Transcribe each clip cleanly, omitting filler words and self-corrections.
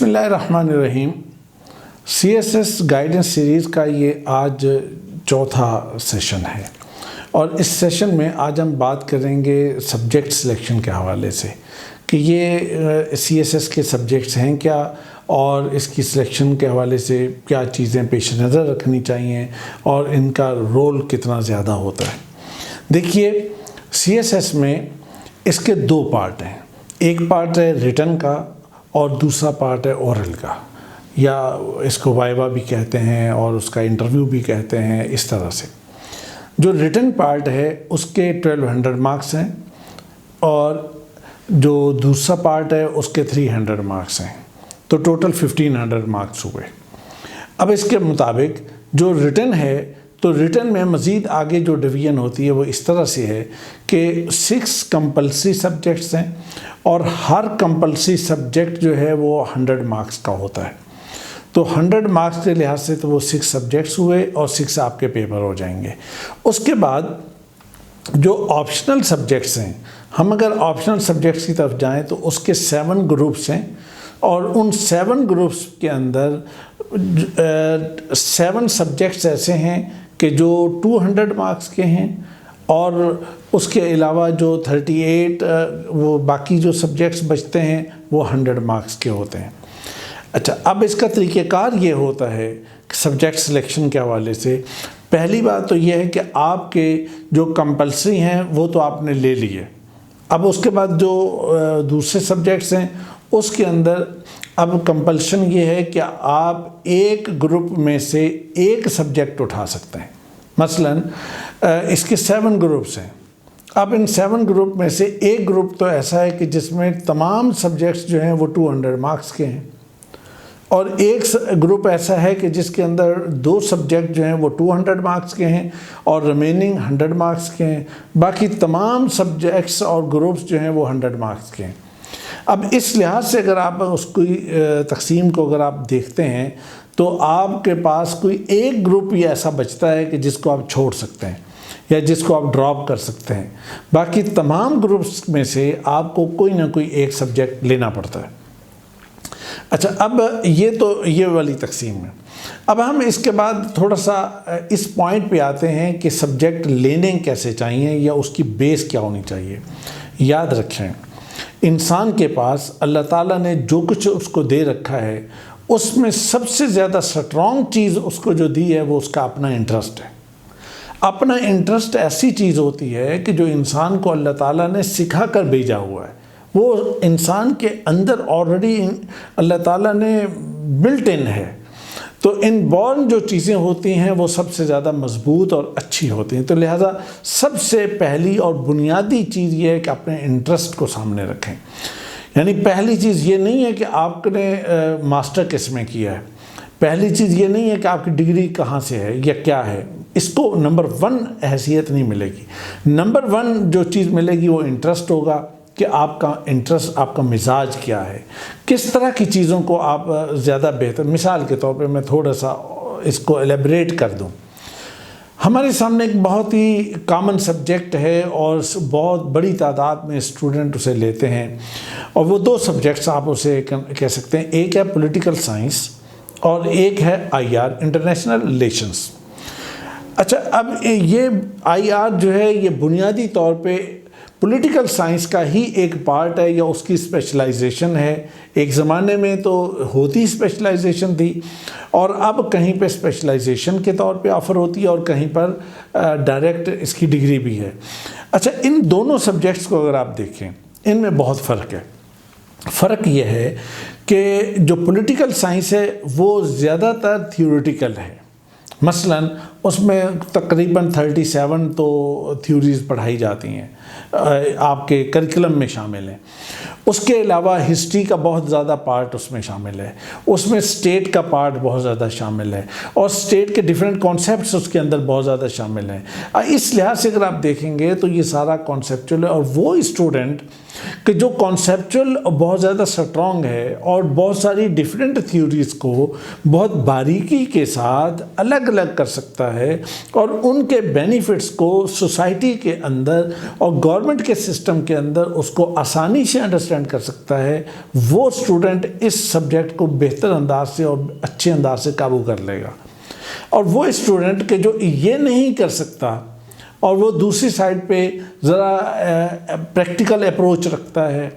بسم اللہ الرحمن الرحیم۔ C S S guidance series کا یہ آج چوتھا سیشن ہے اور اس سیشن میں آج ہم بات کریں گے سبجیکٹ سلیکشن کے حوالے سے کہ یہ سی ایس ایس کے سبجیکٹس ہیں کیا اور اس کی سلیکشن کے حوالے سے کیا چیزیں پیش نظر رکھنی چاہیے اور ان کا رول کتنا زیادہ ہوتا ہے۔ دیکھیے سی ایس ایس میں اس کے دو پارٹ ہیں، ایک پارٹ ہے ریٹن کا اور دوسرا پارٹ ہے اورل کا، یا اس کو وائوا بھی کہتے ہیں اور اس کا انٹرویو بھی کہتے ہیں۔ اس طرح سے جو ریٹن پارٹ ہے اس کے 1200 مارکس ہیں اور جو دوسرا پارٹ ہے اس کے 300 مارکس ہیں، تو ٹوٹل 1500 مارکس ہوئے۔ اب اس کے مطابق جو ریٹن ہے تو ریٹن میں مزید آگے جو ڈویژن ہوتی ہے وہ اس طرح سے ہے کہ 6 کمپلسری سبجیکٹس ہیں اور ہر کمپلسری سبجیکٹ جو ہے وہ 100 مارکس کا ہوتا ہے، تو 100 مارکس کے لحاظ سے تو وہ 6 سبجیکٹس ہوئے اور 6 آپ کے پیپر ہو جائیں گے۔ اس کے بعد جو آپشنل سبجیکٹس ہیں، ہم اگر آپشنل سبجیکٹس کی طرف جائیں تو اس کے 7 گروپس ہیں اور ان 7 گروپس کے اندر 7 سبجیکٹس ایسے ہیں کہ جو 200 مارکس کے ہیں اور اس کے علاوہ جو 38 وہ باقی جو سبجیکٹس بچتے ہیں وہ 100 مارکس کے ہوتے ہیں۔ اچھا، اب اس کا طریقہ کار یہ ہوتا ہے کہ سبجیکٹ سلیکشن کے حوالے سے پہلی بات تو یہ ہے کہ آپ کے جو کمپلسری ہیں وہ تو آپ نے لے لیے، اب اس کے بعد جو دوسرے سبجیکٹس ہیں اس کے اندر اب کمپلشن یہ ہے کہ آپ ایک گروپ میں سے ایک سبجیکٹ اٹھا سکتے ہیں۔ مثلا اس کے 7 گروپس ہیں، اب ان 7 گروپ میں سے ایک گروپ تو ایسا ہے کہ جس میں تمام سبجیکٹس جو ہیں وہ 200 مارکس کے ہیں، اور ایک گروپ ایسا ہے کہ جس کے اندر 2 سبجیکٹ جو ہیں وہ 200 مارکس کے ہیں اور ریمیننگ 100 مارکس کے ہیں، باقی تمام سبجیکٹس اور گروپس جو ہیں وہ 100 مارکس کے ہیں۔ اب اس لحاظ سے اگر آپ اس کی تقسیم کو اگر آپ دیکھتے ہیں تو آپ کے پاس کوئی ایک گروپ ہی ایسا بچتا ہے کہ جس کو آپ چھوڑ سکتے ہیں یا جس کو آپ ڈراپ کر سکتے ہیں، باقی تمام گروپس میں سے آپ کو کوئی نہ کوئی ایک سبجیکٹ لینا پڑتا ہے۔ اچھا، اب یہ تو یہ والی تقسیم ہے۔ اب ہم اس کے بعد تھوڑا سا اس پوائنٹ پہ آتے ہیں کہ سبجیکٹ لینے کیسے چاہیے یا اس کی بیس کیا ہونی چاہیے۔ یاد رکھیں، انسان کے پاس اللہ تعالیٰ نے جو کچھ اس کو دے رکھا ہے اس میں سب سے زیادہ سٹرونگ چیز اس کو جو دی ہے وہ اس کا اپنا انٹرسٹ ہے۔ اپنا انٹرسٹ ایسی چیز ہوتی ہے کہ جو انسان کو اللہ تعالیٰ نے سکھا کر بھیجا ہوا ہے، وہ انسان کے اندر آلریڈی اللہ تعالیٰ نے بلٹ ان ہے، تو ان بورن جو چیزیں ہوتی ہیں وہ سب سے زیادہ مضبوط اور اچھی ہوتی ہیں۔ تو لہٰذا سب سے پہلی اور بنیادی چیز یہ ہے کہ اپنے انٹرسٹ کو سامنے رکھیں، یعنی پہلی چیز یہ نہیں ہے کہ آپ نے ماسٹر کس میں کیا ہے، پہلی چیز یہ نہیں ہے کہ آپ کی ڈگری کہاں سے ہے یا کیا ہے، اس کو نمبر 1 حیثیت نہیں ملے گی۔ نمبر 1 جو چیز ملے گی وہ انٹرسٹ ہوگا کہ آپ کا انٹرسٹ، آپ کا مزاج کیا ہے، کس طرح کی چیزوں کو آپ زیادہ بہتر۔ مثال کے طور پہ میں تھوڑا سا اس کو ایلیبریٹ کر دوں، ہمارے سامنے ایک بہت ہی کامن سبجیکٹ ہے اور بہت بڑی تعداد میں اسٹوڈنٹ اسے لیتے ہیں، اور وہ 2 سبجیکٹس آپ اسے کہہ سکتے ہیں، ایک ہے پولیٹیکل سائنس اور ایک ہے IR انٹرنیشنل ریلیشنز۔ اچھا، اب یہ IR جو ہے یہ بنیادی طور پہ پولیٹیکل سائنس کا ہی ایک پارٹ ہے یا اس کی اسپیشلائزیشن ہے۔ ایک زمانے میں تو ہوتی اسپیشلائزیشن تھی اور اب کہیں پہ اسپیشلائزیشن کے طور پہ آفر ہوتی ہے اور کہیں پر ڈائریکٹ اس کی ڈگری بھی ہے۔ اچھا، ان دونوں سبجیکٹس کو اگر آپ دیکھیں ان میں بہت فرق ہے۔ فرق یہ ہے کہ جو پولیٹیکل سائنس ہے وہ زیادہ تر تھیوریٹیکل ہے، مثلا اس میں تقریباً 37 تو تھیوریز پڑھائی جاتی ہیں، آپ کے کریکولم میں شامل ہیں۔ اس کے علاوہ ہسٹری کا بہت زیادہ پارٹ اس میں شامل ہے، اس میں اسٹیٹ کا پارٹ بہت زیادہ شامل ہے اور اسٹیٹ کے ڈیفرنٹ کانسیپٹس اس کے اندر بہت زیادہ شامل ہیں۔ اس لحاظ سے اگر آپ دیکھیں گے تو یہ سارا کانسیپچول ہے، اور وہ اسٹوڈنٹ کہ جو کانسیپچول بہت زیادہ سٹرونگ ہے اور بہت ساری ڈیفرنٹ تھیوریز کو بہت باریکی کے ساتھ الگ الگ کر سکتا سکتا ہے اور ان کے بینیفٹس کو سوسائٹی کے اندر اور گورنمنٹ کے سسٹم کے اندر اس کو آسانی سے انڈرسٹینڈ کر سکتا ہے، وہ اسٹوڈنٹ اس سبجیکٹ کو بہتر انداز سے اور اچھے انداز سے قابو کر لے گا۔ اور وہ اسٹوڈنٹ کہ جو یہ نہیں کر سکتا اور وہ دوسری سائڈ پہ ذرا پریکٹیکل اپروچ رکھتا ہے،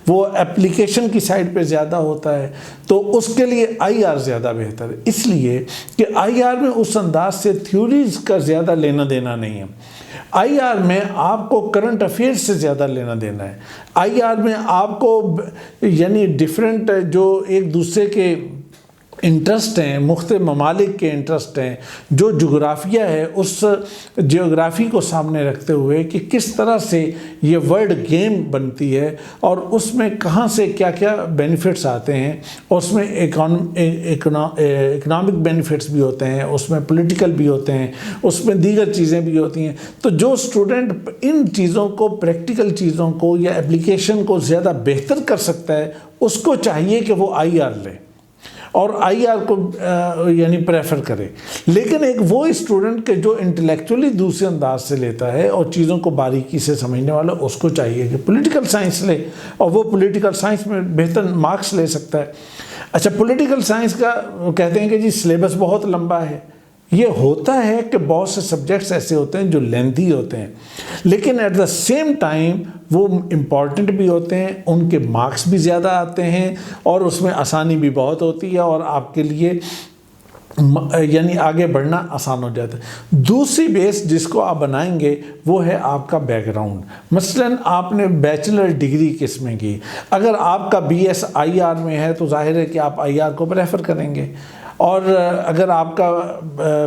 وہ اپلیکیشن کی سائڈ پہ زیادہ ہوتا ہے، تو اس کے لیے آئی آر زیادہ بہتر ہے، اس لیے کہ آئی آر میں اس انداز سے تھیوریز کا زیادہ لینا دینا نہیں ہے۔ آئی آر میں آپ کو کرنٹ افیئر سے زیادہ لینا دینا ہے۔ آئی آر میں آپ کو یعنی ڈیفرنٹ جو ایک دوسرے کے انٹرسٹ ہیں، مختلف ممالک کے انٹرسٹ ہیں، جو جغرافیہ ہے اس جیوگرافی کو سامنے رکھتے ہوئے کہ کس طرح سے یہ ورلڈ گیم بنتی ہے اور اس میں کہاں سے کیا کیا بینیفٹس آتے ہیں، اور اس میں اکنامک بینیفٹس بھی ہوتے ہیں، اس میں پولیٹیکل بھی ہوتے ہیں، اس میں دیگر چیزیں بھی ہوتی ہیں۔ تو جو اسٹوڈنٹ ان چیزوں کو، پریکٹیکل چیزوں کو یا اپلیکیشن کو زیادہ بہتر کر سکتا ہے، اس کو چاہیے کہ وہ آئی آر لے اور آئی آر کو یعنی پریفر کرے۔ لیکن ایک وہ اسٹوڈنٹ کہ جو انٹلیکچولی دوسرے انداز سے لیتا ہے اور چیزوں کو باریکی سے سمجھنے والا، اس کو چاہیے کہ پولیٹیکل سائنس لے، اور وہ پولیٹیکل سائنس میں بہتر مارکس لے سکتا ہے۔ اچھا، پولیٹیکل سائنس کا کہتے ہیں کہ جی سلیبس بہت لمبا ہے۔ یہ ہوتا ہے کہ بہت سے سبجیکٹس ایسے ہوتے ہیں جو لینتھی ہوتے ہیں، لیکن ایٹ دا سیم ٹائم وہ امپورٹنٹ بھی ہوتے ہیں، ان کے مارکس بھی زیادہ آتے ہیں اور اس میں آسانی بھی بہت ہوتی ہے اور آپ کے لیے یعنی آگے بڑھنا آسان ہو جاتا ہے۔ دوسری بیس جس کو آپ بنائیں گے وہ ہے آپ کا بیک گراؤنڈ۔ مثلاً آپ نے بیچلر ڈگری کس میں کی، اگر آپ کا بی ایس آئی آر میں ہے تو ظاہر ہے کہ آپ آئی آر کو پریفر کریں گے، اور اگر آپ کا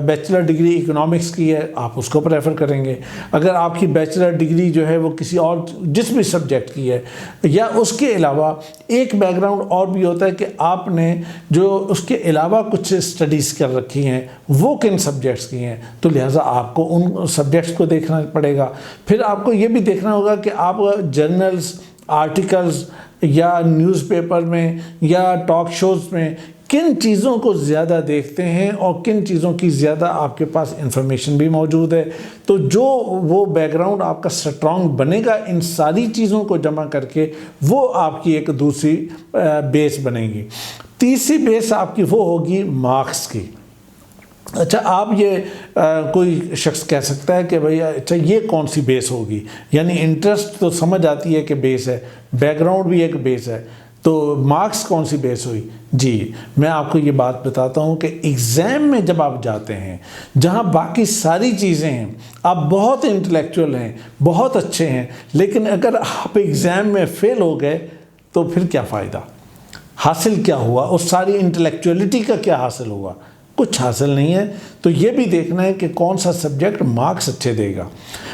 بیچلر ڈگری اکنامکس کی ہے آپ اس کو پریفر کریں گے۔ اگر آپ کی بیچلر ڈگری جو ہے وہ کسی اور جس بھی سبجیکٹ کی ہے، یا اس کے علاوہ ایک بیک گراؤنڈ اور بھی ہوتا ہے کہ آپ نے جو اس کے علاوہ کچھ اسٹڈیز کر رکھی ہیں وہ کن سبجیکٹس کی ہیں، تو لہٰذا آپ کو ان سبجیکٹس کو دیکھنا پڑے گا۔ پھر آپ کو یہ بھی دیکھنا ہوگا کہ آپ جرنلز، آرٹیکلز یا نیوز پیپر میں یا ٹاک شوز میں کن چیزوں کو زیادہ دیکھتے ہیں اور کن چیزوں کی زیادہ آپ کے پاس انفارمیشن بھی موجود ہے۔ تو جو وہ بیک گراؤنڈ آپ کا سٹرونگ بنے گا ان ساری چیزوں کو جمع کر کے، وہ آپ کی ایک دوسری بیس بنے گی۔ تیسری بیس آپ کی وہ ہوگی مارکس کی۔ اچھا، آپ یہ کوئی شخص کہہ سکتا ہے کہ بھئی اچھا یہ کون سی بیس ہوگی، یعنی انٹرسٹ تو سمجھ آتی ہے کہ بیس ہے، بیک گراؤنڈ بھی ایک بیس ہے، تو مارکس کون سی بیس ہوئی؟ جی میں آپ کو یہ بات بتاتا ہوں کہ ایگزام میں جب آپ جاتے ہیں جہاں باقی ساری چیزیں ہیں، آپ بہت انٹلیکچوئل ہیں، بہت اچھے ہیں، لیکن اگر آپ ایگزام میں فیل ہو گئے تو پھر کیا فائدہ؟ حاصل کیا ہوا؟ اس ساری انٹلیکچوئلٹی کا کیا حاصل ہوا؟ کچھ حاصل نہیں ہے۔ تو یہ بھی دیکھنا ہے کہ کون سا سبجیکٹ مارکس اچھے دے گا،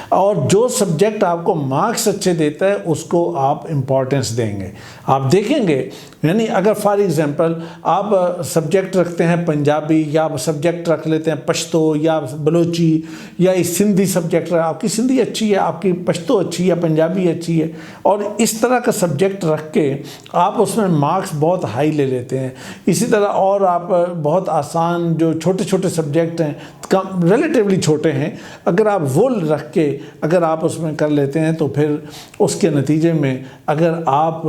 اور جو سبجیکٹ آپ کو مارکس اچھے دیتا ہے اس کو آپ امپورٹنس دیں گے۔ آپ دیکھیں گے یعنی اگر فار ایگزامپل آپ سبجیکٹ رکھتے ہیں پنجابی، یا سبجیکٹ رکھ لیتے ہیں پشتو یا بلوچی یا سندھی سبجیکٹ، آپ کی سندھی اچھی ہے، آپ کی پشتو اچھی ہے، پنجابی اچھی ہے، اور اس طرح کا سبجیکٹ رکھ کے آپ اس میں مارکس بہت ہائی لے لیتے ہیں۔ اسی طرح اور آپ بہت آسان جو چھوٹے چھوٹے سبجیکٹ ہیں، ریلیٹیولی چھوٹے ہیں، اگر آپ وہ رکھ کے اگر آپ اس میں کر لیتے ہیں تو پھر اس کے نتیجے میں اگر آپ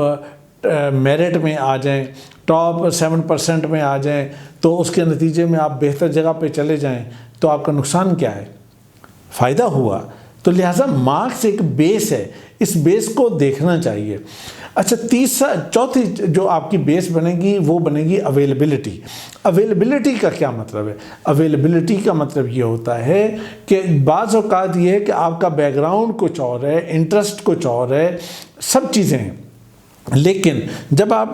میرٹ میں آ جائیں، ٹاپ 7% میں آ جائیں، تو اس کے نتیجے میں آپ بہتر جگہ پہ چلے جائیں، تو آپ کا نقصان کیا ہے؟ فائدہ ہوا۔ تو لہٰذا مارکس ایک بیس ہے، اس بیس کو دیکھنا چاہیے۔ اچھا، چوتھی جو آپ کی بیس بنے گی وہ بنے گی اویلیبلٹی۔ اویلیبلٹی کا کیا مطلب ہے؟ اویلیبلٹی کا مطلب یہ ہوتا ہے کہ بعض اوقات یہ ہے کہ آپ کا بیک گراؤنڈ کچھ اور ہے، انٹرسٹ کچھ اور ہے، سب چیزیں ہیں، لیکن جب آپ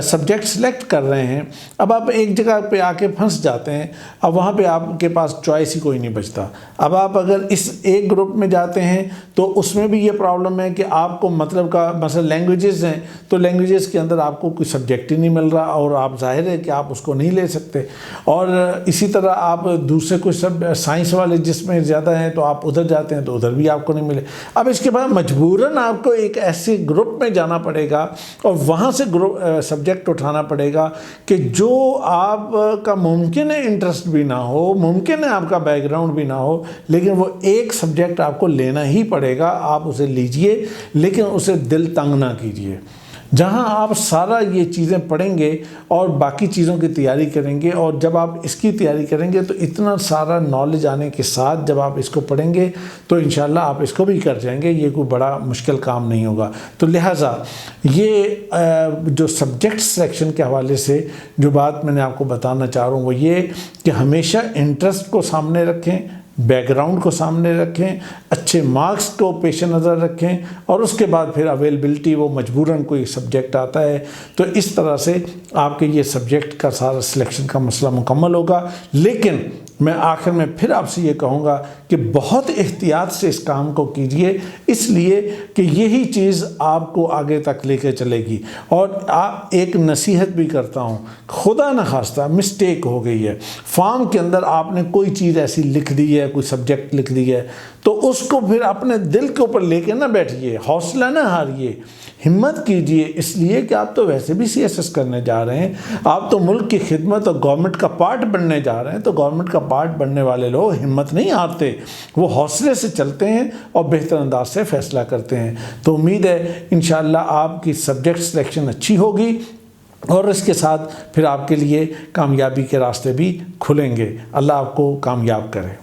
سبجیکٹ سلیکٹ کر رہے ہیں، اب آپ ایک جگہ پہ آ کے پھنس جاتے ہیں، اب وہاں پہ آپ کے پاس چوائس ہی کوئی نہیں بچتا۔ اب آپ اگر اس ایک گروپ میں جاتے ہیں تو اس میں بھی یہ پرابلم ہے کہ آپ کو مطلب کا مثلا لینگویجز ہیں، تو لینگویجز کے اندر آپ کو کوئی سبجیکٹ ہی نہیں مل رہا، اور آپ ظاہر ہے کہ آپ اس کو نہیں لے سکتے۔ اور اسی طرح آپ دوسرے کوئی سائنس والے جس میں زیادہ ہیں تو آپ ادھر جاتے ہیں تو ادھر بھی آپ کو نہیں ملے۔ اب اس کے بعد مجبوراً آپ کو ایک ایسے گروپ میں جانا پڑے گا گا اور وہاں سے سبجیکٹ اٹھانا پڑے گا کہ جو آپ کا ممکن ہے انٹرسٹ بھی نہ ہو، ممکن ہے آپ کا بیک گراؤنڈ بھی نہ ہو، لیکن وہ ایک سبجیکٹ آپ کو لینا ہی پڑے گا. آپ اسے لیجئے لیکن اسے دل تنگ نہ کیجئے. جہاں آپ سارا یہ چیزیں پڑھیں گے اور باقی چیزوں کی تیاری کریں گے، اور جب آپ اس کی تیاری کریں گے تو اتنا سارا نالج آنے کے ساتھ جب آپ اس کو پڑھیں گے تو انشاءاللہ آپ اس کو بھی کر جائیں گے. یہ کوئی بڑا مشکل کام نہیں ہوگا. تو لہٰذا یہ جو سبجیکٹ سلیکشن کے حوالے سے جو بات میں نے آپ کو بتانا چاہ رہا ہوں وہ یہ کہ ہمیشہ انٹرسٹ کو سامنے رکھیں، بیک گراؤنڈ کو سامنے رکھیں، اچھے مارکس کو پیش نظر رکھیں، اور اس کے بعد پھر اویلیبلٹی وہ مجبوراً کوئی سبجیکٹ آتا ہے تو اس طرح سے آپ کے یہ سبجیکٹ کا سارا سلیکشن کا مسئلہ مکمل ہوگا. لیکن میں آخر میں پھر آپ سے یہ کہوں گا کہ بہت احتیاط سے اس کام کو کیجئے، اس لیے کہ یہی چیز آپ کو آگے تک لے کے چلے گی. اور ایک نصیحت بھی کرتا ہوں، خدا نخواستہ مسٹیک ہو گئی ہے، فارم کے اندر آپ نے کوئی چیز ایسی لکھ دی ہے، کوئی سبجیکٹ لکھ دی ہے، تو اس کو پھر اپنے دل کے اوپر لے کے نہ بیٹھیے، حوصلہ نہ ہاریے، ہمت کیجئے. اس لیے کہ آپ تو ویسے بھی CSS کرنے جا رہے ہیں، آپ تو ملک کی خدمت اور گورنمنٹ کا پارٹ بننے جا رہے ہیں. تو گورنمنٹ کا پارٹ بننے والے لوگ ہمت نہیں ہارتے، وہ حوصلے سے چلتے ہیں اور بہتر انداز سے فیصلہ کرتے ہیں. تو امید ہے انشاءاللہ آپ کی سبجیکٹ سلیکشن اچھی ہوگی اور اس کے ساتھ پھر آپ کے لیے کامیابی کے راستے بھی کھلیں گے. اللہ آپ کو کامیاب کرے.